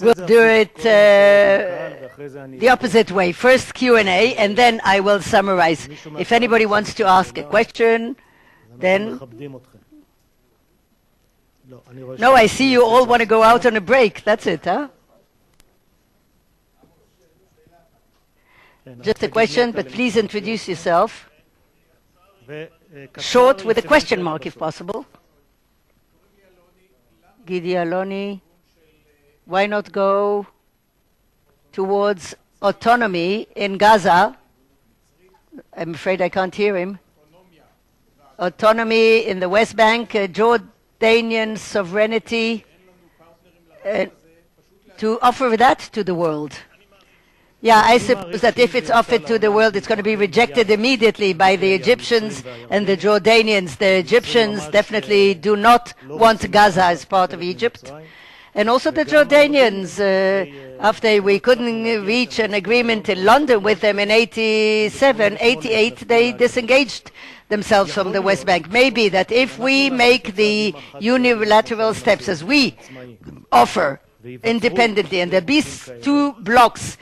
We'll do it the opposite way. First Q&A, and then I will summarize. If anybody wants to ask a question, then... No, I see you all want to go out on a break. That's it, huh? Just a question, but please introduce yourself. Short with a question mark, if possible. Gidi Aloni, why not go towards autonomy in Gaza? I'm afraid I can't hear him. Autonomy in the West Bank, Jordanian sovereignty, to offer that to the world. Yeah, I suppose that if it's offered to the world, it's going to be rejected immediately by the Egyptians and the Jordanians. The Egyptians definitely do not want Gaza as part of Egypt. And also the Jordanians, after we couldn't reach an agreement in London with them in 87, 88, they disengaged themselves from the West Bank. Maybe that if we make the unilateral steps as we offer independently, and there'll be two blocks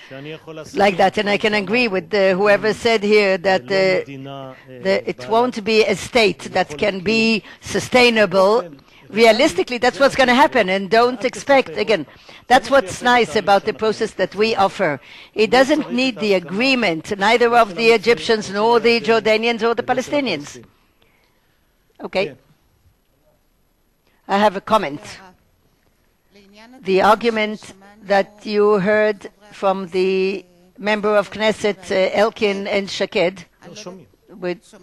like that, and I can agree with whoever said here that it won't be a state that can be sustainable. Realistically, that's what's going to happen, and don't expect, again, that's what's nice about the process that we offer. It doesn't need the agreement, neither of the Egyptians, nor the Jordanians, or the Palestinians. Okay. I have a comment. The argument that you heard from the member of Knesset, Elkin and Shaked, with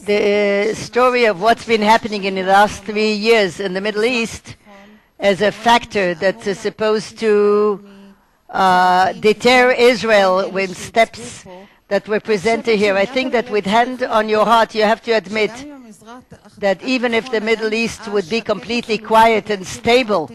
the story of what's been happening in the last 3 years in the Middle East as a factor that is supposed to deter Israel with steps that were presented here. I think that with hand on your heart, you have to admit that even if the Middle East would be completely quiet and stable,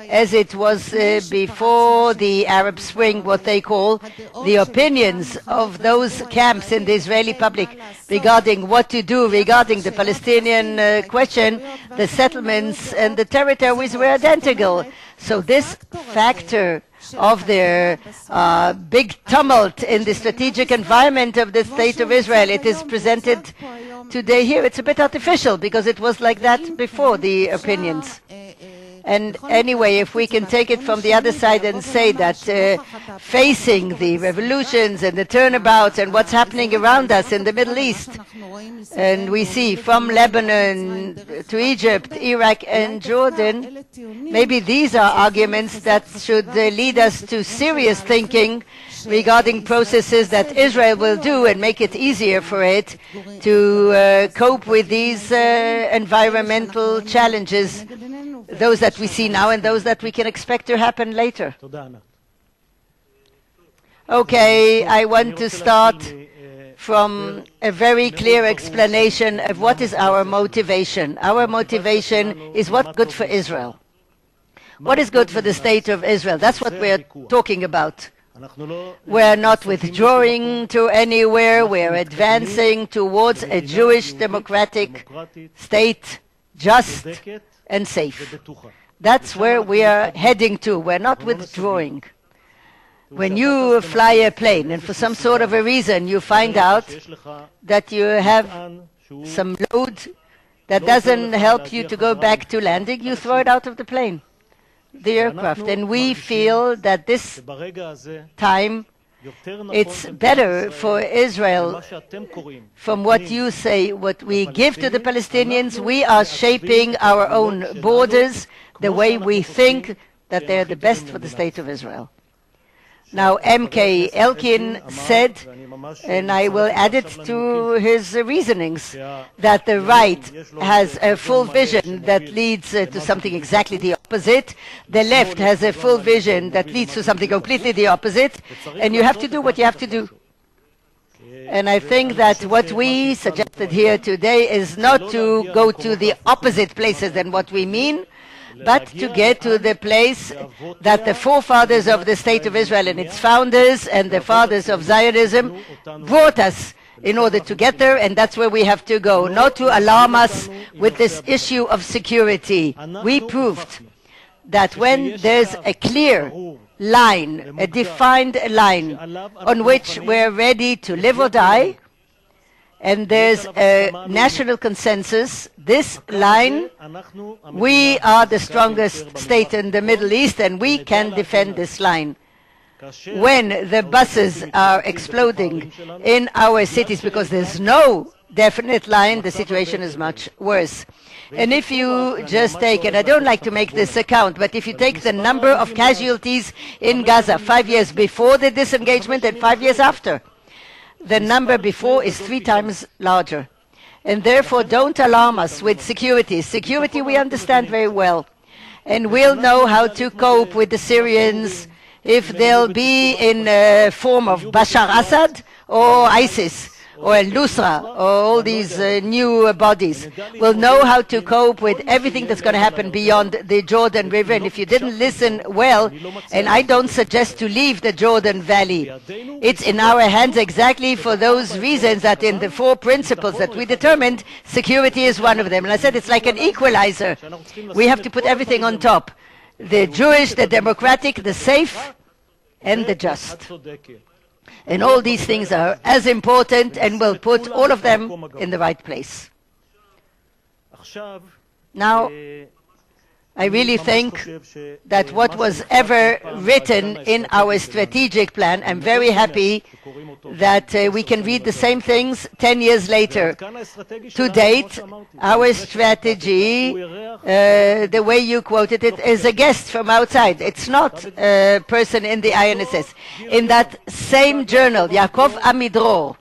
as it was before the Arab Spring, what they call, the opinions of those camps in the Israeli public regarding what to do regarding the Palestinian question, the settlements and the territories were identical. So this factor of their big tumult in the strategic environment of the State of Israel, it is presented today here. It's a bit artificial because it was like that before, the opinions. And anyway, if we can take it from the other side and say that facing the revolutions and the turnabouts and what's happening around us in the Middle East, and we see from Lebanon to Egypt, Iraq and Jordan, maybe these are arguments that should lead us to serious thinking regarding processes that Israel will do and make it easier for it to cope with these environmental challenges, those that we see now and those that we can expect to happen later. Okay, I want to start from a very clear explanation of what is our motivation. Our motivation is what's good for Israel. What is good for the State of Israel? That's what we're talking about. We're not withdrawing to anywhere. We're advancing towards a Jewish democratic state, just and safe. That's where we are heading to. We're not withdrawing. When you fly a plane and for some sort of a reason you find out that you have some load that doesn't help you to go back to landing, you throw it out of the plane, the aircraft. And we feel that this time it's better for Israel. From what you say, what we give to the Palestinians, we are shaping our own borders the way we think that they're the best for the State of Israel. Now, M.K. Elkin said, and I will add it to his reasonings, that the right has a full vision that leads to something exactly the opposite. The left has a full vision that leads to something completely the opposite. And you have to do what you have to do. And I think that what we suggested here today is not to go to the opposite places than what we mean, but to get to the place that the forefathers of the State of Israel and its founders and the fathers of Zionism brought us, in order to get there, and that's where we have to go, not to alarm us with this issue of security. We proved that when there's a clear line, a defined line on which we're ready to live or die, and there's a national consensus, this line, we are the strongest state in the Middle East, and we can defend this line. When the buses are exploding in our cities because there's no definite line, the situation is much worse. And if you just take, and I don't like to make this account, but if you take the number of casualties in Gaza 5 years before the disengagement and 5 years after, the number before is 3 times larger. And therefore, don't alarm us with security. Security we understand very well. And we'll know how to cope with the Syrians if they'll be in a form of Bashar Assad or ISIS or Al-Nusra or all these new bodies. We'll know how to cope with everything that's going to happen beyond the Jordan River. And if you didn't listen well, and I don't suggest to leave the Jordan Valley, it's in our hands exactly for those reasons that in the 4 principles that we determined, security is one of them. And I said it's like an equalizer. We have to put everything on top. The Jewish, the democratic, the safe, and the just. And all these things are as important, and we'll put all of them in the right place. Now, I really think that what was ever written in our strategic plan, I'm very happy that we can read the same things 10 years later. To date, our strategy, the way you quoted it, is a guest from outside. It's not a person in the INSS. In that same journal, Yaakov Amidror,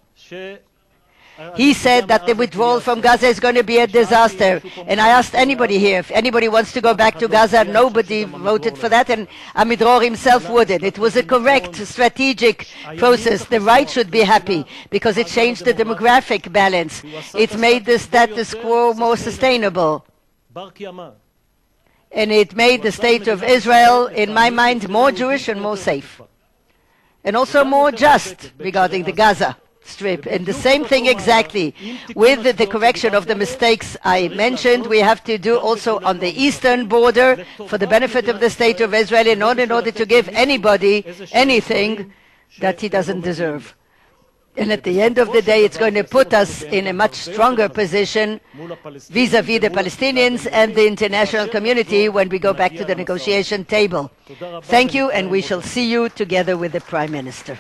he said that the withdrawal from Gaza is going to be a disaster. And I asked anybody here, if anybody wants to go back to Gaza, nobody voted for that, and Amidror himself wouldn't. It was a correct strategic process. The right should be happy because it changed the demographic balance. It made the status quo more sustainable. And it made the state of Israel, in my mind, more Jewish and more safe. And also more just regarding the Gaza Strip. And the same thing exactly with the correction of the mistakes I mentioned. We have to do also on the eastern border for the benefit of the state of Israel in order to give anybody anything that he doesn't deserve. And at the end of the day, it's going to put us in a much stronger position vis-à-vis the Palestinians and the international community when we go back to the negotiation table. Thank you, and we shall see you together with the Prime Minister.